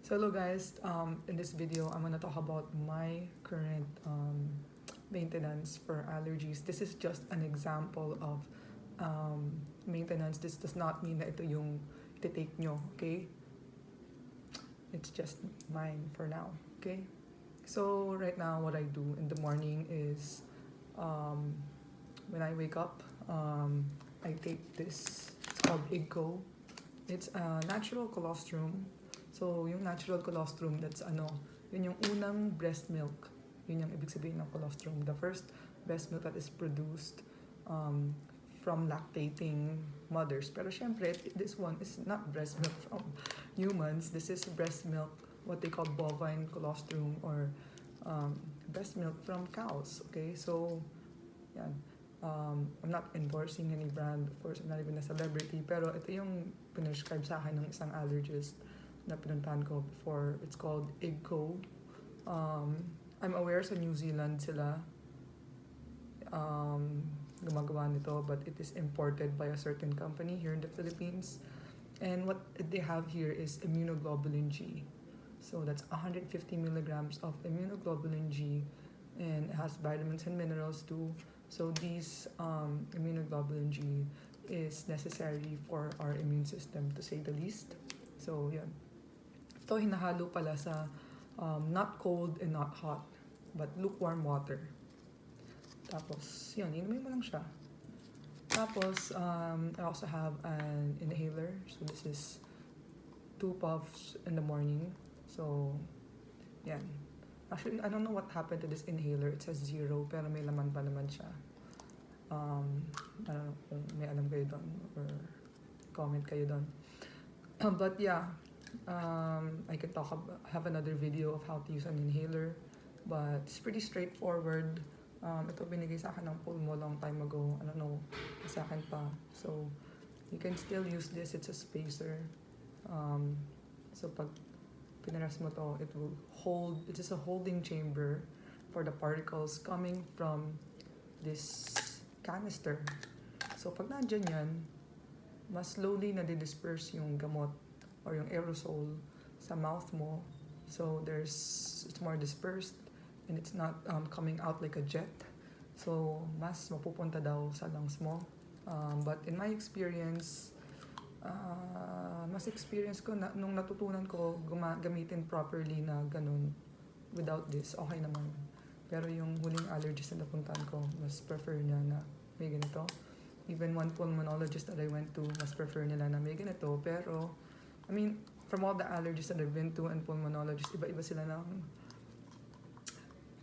So hello guys, in this video I'm gonna talk about my current maintenance for allergies. This is just an example of maintenance. This does not mean that ito yung iti-take nyo, okay? It's just mine for now, okay? So right now what I do in the morning is when I wake up, I take this, it's called Igco. It's a natural colostrum. So, yung natural colostrum, that's yun yung unang breast milk. Yun yung ibig sabihin ng colostrum. The first breast milk that is produced from lactating mothers. Pero syempre, this one is not breast milk from humans. This is breast milk, what they call bovine colostrum or breast milk from cows. Okay, so, yan. I'm not endorsing any brand, of course, I'm not even a celebrity, pero ito yung pinrescribe sa akin ng isang allergist na pinuntahan ko before. It's called Igco. I'm aware sa New Zealand sila gumagawa nito, but it is imported by a certain company here in the Philippines. And what they have here is immunoglobulin G. So that's 150 milligrams of immunoglobulin G, and it has vitamins and minerals too. So these immunoglobulin G is necessary for our immune system, to say the least. So yeah, ito hinahalo pala sa not cold and not hot, but lukewarm water. Tapos yun, inumin mo lang siya. Tapos I also have an inhaler. So this is 2 puffs in the morning. So yan. Actually, I don't know what happened to this inhaler. It says 0, pero may laman pa naman siya. I don't know kung may alam kayo doon or comment kayo doon. But yeah, I can have another video of how to use an inhaler. But it's pretty straightforward. Ito binigay sa akin ng Pulmo long time ago. I don't know, sa akin pa. So, you can still use this. It's a spacer. So, pag pinaras mo to, it will hold, it is a holding chamber for the particles coming from this canister. So pag nandyan yan, mas slowly na disperse yung gamot or yung aerosol sa mouth mo. So it's more dispersed and it's not coming out like a jet. So mas mapupunta daw sa lungs mo. But in my experience, mas experience ko na, nung natutunan ko gamitin properly na ganun without this, okay naman. Pero yung huling allergist na napuntahan ko, mas prefer niya na may ganito. Even one pulmonologist that I went to, mas prefer nila na may ganito. Pero, I mean, from all the allergists that I've been to and pulmonologists, iba-iba sila ng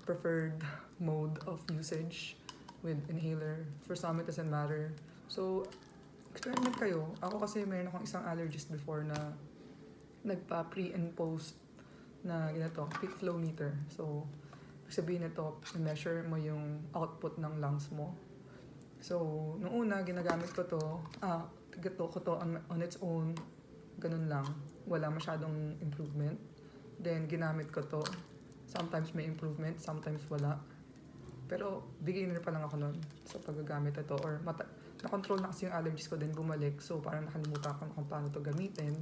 preferred mode of usage with inhaler. For some, it doesn't matter. So, experiment kayo. Ako kasi mayroon akong isang allergist before na nagpa pre and post na ganito, peak flow meter. So, sabihin nito, measure mo yung output ng lungs mo. So, nung una, ginagamit ko to, on its own, ganun lang. Wala masyadong improvement. Then, ginamit ko to. Sometimes may improvement, sometimes wala. Pero, beginner pa lang ako nun sa paggagamit ito. Or, na-control na kasi yung allergies ko, then bumalik. So, parang nakalimutan ko kung paano to gamitin.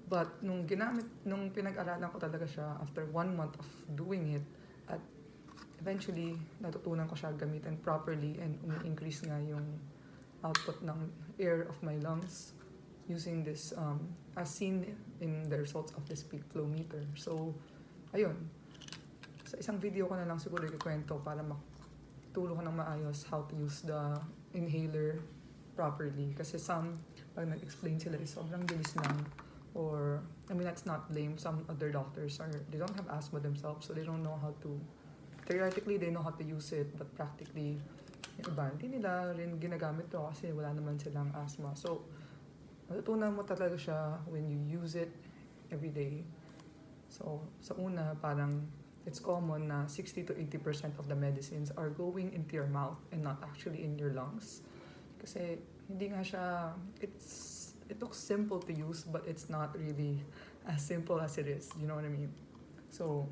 But, nung pinag-aralan ko talaga siya, after 1 month of doing it, at eventually, natutunan ko siya gamitin properly and umi-increase nga yung output ng air of my lungs using this, as seen in the results of this peak flow meter. So, ayun. Sa isang video ko na lang siguro ikikwento para matulong ko ng maayos how to use the inhaler properly. Kasi pag nag-explain sila, is sobrang bilis lang. Or, I mean, that's not lame. Some other doctors they don't have asthma themselves, so they don't know how to, theoretically, they know how to use it, but practically, yung iba, hindi nila rin ginagamit to kasi wala naman silang asthma. So, matutunan mo talaga siya when you use it every day. So, sa una, parang, it's common na 60 to 80% of the medicines are going into your mouth and not actually in your lungs. Kasi, hindi nga siya, it looks simple to use, but it's not really as simple as it is. You know what I mean? So,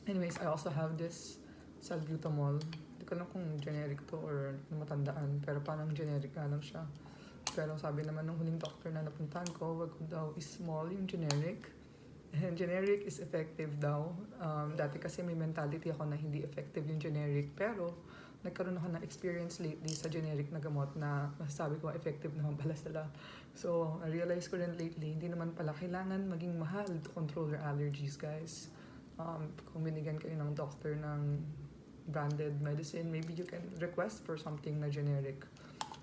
anyways, I also have this salbutamol. Hindi ko lang kung generic to or matandaan, pero parang generic nga lang siya. Pero sabi naman ng huling doctor na napuntahan ko, wag daw is small yung generic. And generic is effective daw. Dati kasi may mentality ako na hindi effective yung generic. Pero, nagkaroon ako ng experience lately sa generic na gamot na masasabi ko effective naman pala sila. So, na-realize ko rin lately, hindi naman pala kailangan maging mahal to control your allergies, guys. Kung binigyan kayo ng doctor ng branded medicine, maybe you can request for something na generic.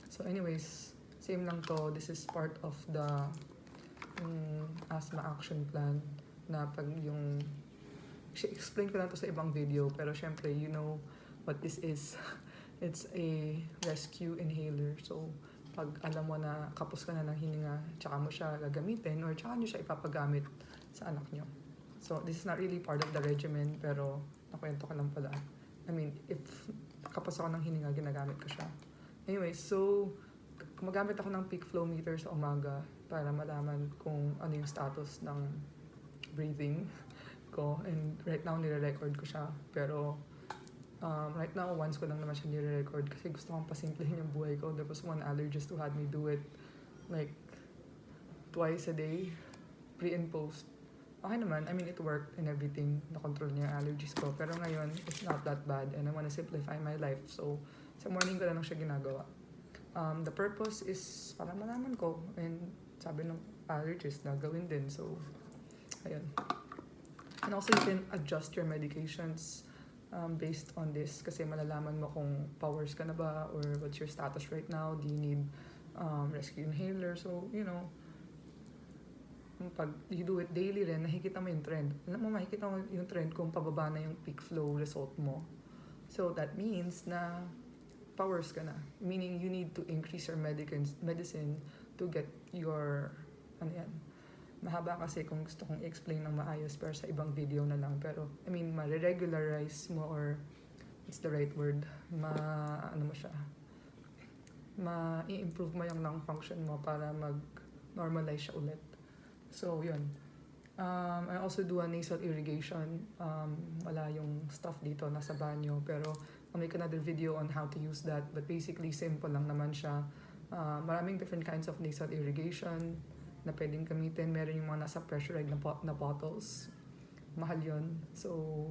So anyways, same lang to. This is part of the asthma action plan na pag yung explain ko lang to sa ibang video, pero syempre you know what this is. It's a rescue inhaler. So pag alam mo na kapos ka na ng hininga, tsaka mo siya gagamitin or tsaka nyo siya ipapagamit sa anak nyo. So this is not really part of the regimen, pero nakwento ko lang pala. I mean, if kapos ako ng hininga, ginagamit ko siya. Anyway, so gumagamit ako ng peak flow meter sa umaga para malaman kung ano yung status ng breathing ko. And right now, nire-record ko siya. Pero right now, once ko lang naman siya nire-record kasi gusto kong pasimplihin yung buhay ko. There was one allergist who had me do it like twice a day, pre and post. Okay naman, I mean, it worked and everything. Na-control niya yung allergies ko. Pero ngayon, it's not that bad and I wanna simplify my life. So, sa morning ko lang siya ginagawa. The purpose is para malaman ko and sabi ng allergist na gawin din. So, ayun. And also, you can adjust your medications based on this kasi malalaman mo kung powers ka na ba or what's your status right now. Do you need rescue inhaler? So, you know, pag you do it daily rin, nakikita mo yung trend. Alam mo, makikita mo yung trend kung pababa na yung peak flow result mo. So, that means na powers ka na. Meaning, you need to increase your medicine to get your, ano yan. Mahaba kasi kung gusto kong i-explain ng maayos pero sa ibang video na lang. Pero, I mean, ma-regularize mo or, what's the right word? Ano mo siya? Ma-i-improve mo yung lung function mo para mag-normalize siya ulit. So, yun. I also do a nasal irrigation. Wala yung stuff dito, nasa banyo. Pero, I'll make another video on how to use that. But basically, simple lang naman siya. Maraming different kinds of nasal irrigation na pwedeng gamitin. Meron yung mga nasa pressurized na bottles. Mahal yun. So,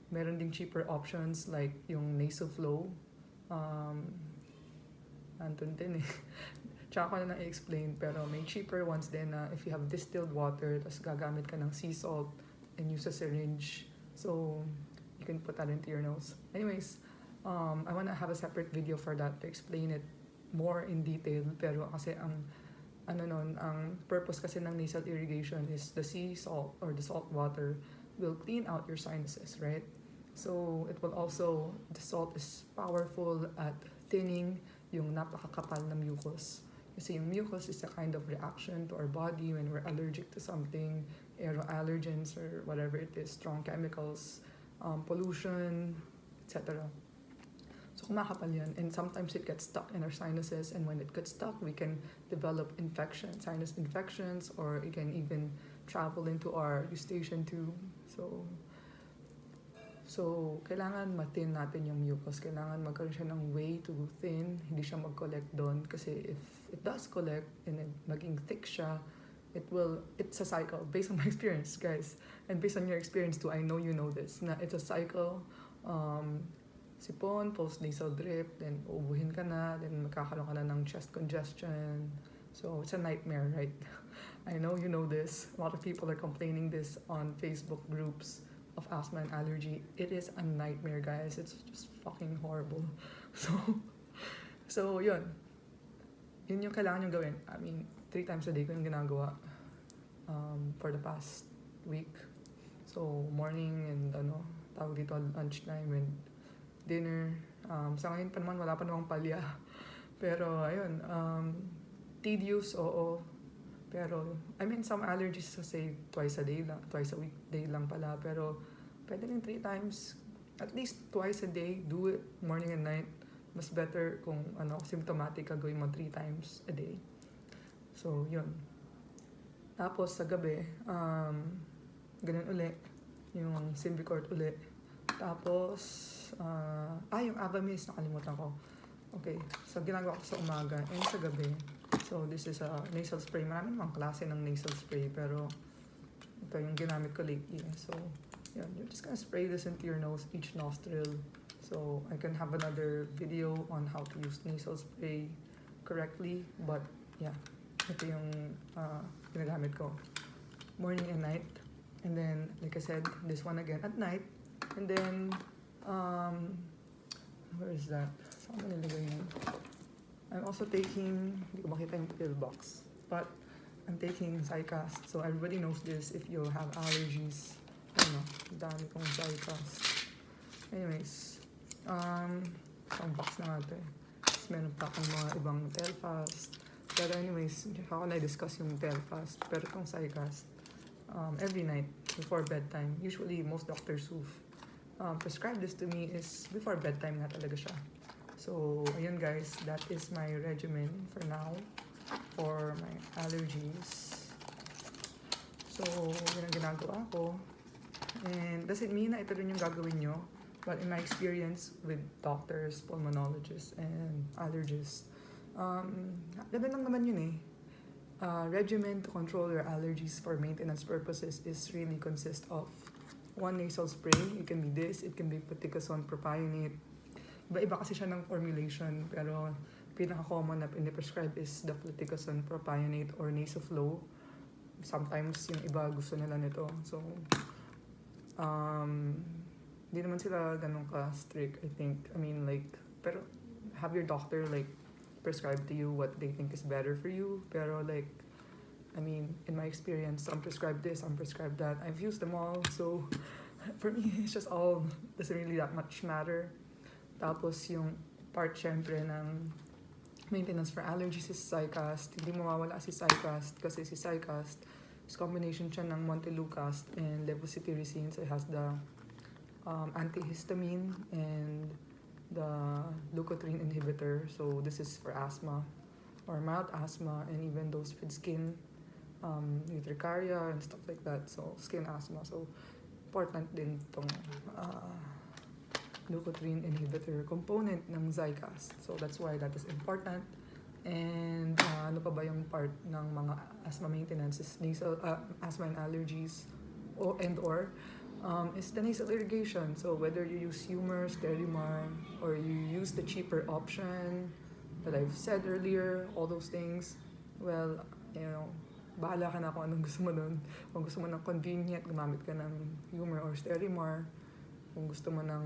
meron ding cheaper options like yung nasal flow. Andun din eh. Tsaka ko na i-explain, pero may cheaper ones din na if you have distilled water, tapos gagamit ka ng sea salt and use a syringe. So, you can put that into your nose. Anyways, I wanna have a separate video for that to explain it more in detail. Pero kasi ang purpose kasi ng nasal irrigation is the sea salt or the salt water will clean out your sinuses, right? So, it will also, the salt is powerful at thinning yung napakakapal na mucus. Kasi yung mucus is a kind of reaction to our body when we're allergic to something, aeroallergens or whatever it is, strong chemicals, pollution, etc. So kumakapal yan, and sometimes it gets stuck in our sinuses, and when it gets stuck, we can develop sinus infections, or it can even travel into our eustachian tube. So, kailangan ma-thin natin yung mucus. Kailangan magkaroon siya ng way to thin, hindi siya mag-collect doon. Kasi if it does collect and maging thick siya, it's a cycle. Based on my experience, guys. And based on your experience too, I know you know this, na it's a cycle. Sipon, post-nasal drip, then uubuhin ka na, then magkakaroon ka na ng chest congestion. So, it's a nightmare, right? I know you know this. A lot of people are complaining this on Facebook groups of asthma and allergy. It is a nightmare, guys. It's just fucking horrible. So yun. Yun yung kailangan yung gawin. I mean, 3 times a day ko yung ginagawa for the past week. So, morning and tawag dito, lunchtime and dinner. Sa ngayon pa naman, wala pa namang palya. Pero, ayun, tedious, oo. Pero, I mean, some allergies say twice a week day lang pala. Pero, pwede rin 3 times, at least twice a day, do it, morning and night. Mas better kung, symptomatic ka, gawin mo 3 times a day. So, yun. Tapos, sa gabi, ganun uli, yung Symbicort uli. Tapos, yung Avamis, nakalimutan ko. Okay, so ginagawa ko sa umaga and sa gabi. So, this is a nasal spray. Maraming mga klase ng nasal spray, pero Ito yung ginamit ko lately. So, yeah, you're just gonna spray this into your nose, each nostril. So, I can have another video on how to use nasal spray correctly. But, yeah, ito yung ginagamit ko. Morning and night. And then, like I said, this one again at night. And then, where is that? Saan ko nilagay yun? I'm also taking, hindi ko makita yung pill box. But, I'm taking Zycast. So, everybody knows this if you have allergies. Ano, dami kong Zycast. Anyways, isang box na nga ito eh. Tapos meron pa akong mga ibang Telfast. Pero anyways, hindi ako na-discuss yung Telfast. Pero itong Zycast, every night before bedtime. Usually, most doctors who prescribe this to me is before bedtime nga talaga siya. So, ayun guys, that is my regimen for now for my allergies. So, yun ang ginagawa ko. And does it mean na ito rin yung gagawin nyo? But in my experience with doctors, pulmonologists, and allergists, ganun lang naman yun eh. Regimen to control your allergies for maintenance purposes is really consist of one nasal spray. It can be this, it can be fluticasone propionate. Iba-iba kasi siya ng formulation, pero pinaka-common na piniprescribe is the fluticasone propionate or nasoflow. Sometimes yung iba gusto nila nito. So, hindi naman sila ganun ka-strict, I think. I mean, like, pero have your doctor, like, prescribe to you what they think is better for you. Pero, like, I mean, in my experience, some prescribe this, some prescribe that. I've used them all, so for me, it's just all, doesn't really that much matter. Tapos, yung part, syempre, ng maintenance for allergies is Zycast. Hindi mawawala si Zycast kasi si Zycast is combination siya ng Montelukast and levocetirizine. So, it has the antihistamine and the leukotriene inhibitor. So this is for asthma or mild asthma and even those with skin urticaria and stuff like that. So skin asthma. So important din tong leukotriene inhibitor component ng Zycast. So that's why that is important. And ano pa ba yung part ng mga asthma maintenance is nasal asthma and allergies or is the nasal irrigation. So whether you use Humor, Sterimar, or you use the cheaper option that I've said earlier, all those things, well, you know, bahala ka na kung anong gusto mo dun. Kung gusto mo ng convenient, gumamit ka ng Humor or Sterimar. Kung gusto mo ng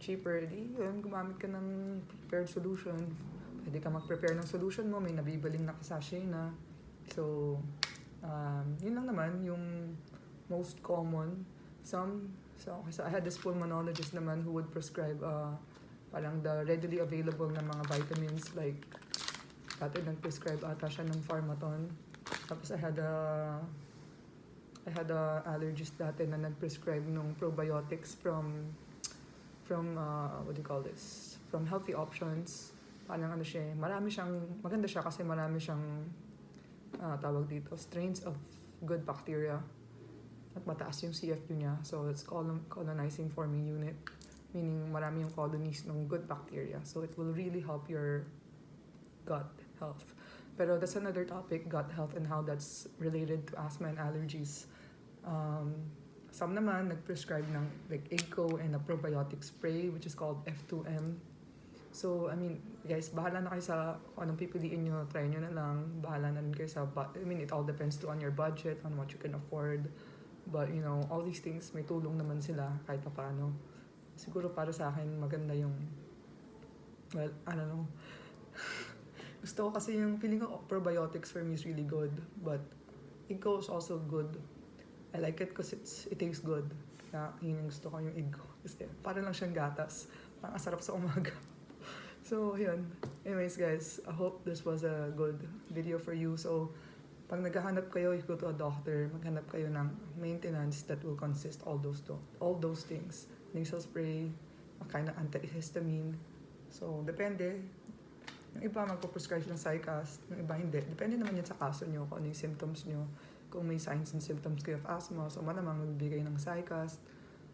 cheaper, di yun, gumamit ka ng prepared solution. Pwede ka mag-prepare ng solution mo, may nabibaling na sachet na. So, yun lang naman, yung most common. So I had this pulmonologist naman who would prescribe parang the readily available na mga vitamins, like dati nag-prescribe ata siya ng Pharmaton. Tapos I had a allergist dati na nag-prescribe ng probiotics from what do you call this? From Healthy Options. Parang ano siya, maganda siya kasi marami siyang tawag dito, strains of good bacteria. At mataas yung CFU niya. So, it's colonizing forming unit. Meaning, marami yung colonies ng good bacteria. So, it will really help your gut health. Pero that's another topic, gut health and how that's related to asthma and allergies. Some naman, nag-prescribe ng like ACO and a probiotic spray, which is called F2M. So, I mean, guys, bahala na kayo sa anong pipiliin nyo. Try nyo na lang. Bahala na rin kayo sa, I mean, it all depends on your budget, on what you can afford. But, you know, all these things, may tulong naman sila kahit pa paano. Siguro para sa akin, maganda yung, well, I don't know. Gusto ko kasi yung feeling ko probiotics for me is really good. But, Iggo is also good. I like it because it tastes good. Kaya, yun yung gusto ko yung Iggo. Kasi para lang siyang gatas. Parang sarap sa umaga. So, yun. Anyways, guys, I hope this was a good video for you. So, pag naghahanap kayo, you go to a doctor, maghanap kayo ng maintenance that will consist all those things. Nasal spray, a kind of antihistamine. So, depende. Yung iba magpo-prescribe ng Zycast, yung iba hindi. Depende naman yun sa kaso nyo, kung ano yung symptoms nyo. Kung may signs and symptoms kayo of asthma, so malamang magbibigay ng Zycast.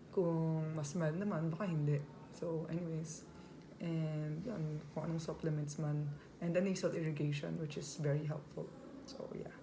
Kung mas mild naman, baka hindi. So, anyways. And yun, kung anong supplements man. And the nasal irrigation, which is very helpful. So, yeah.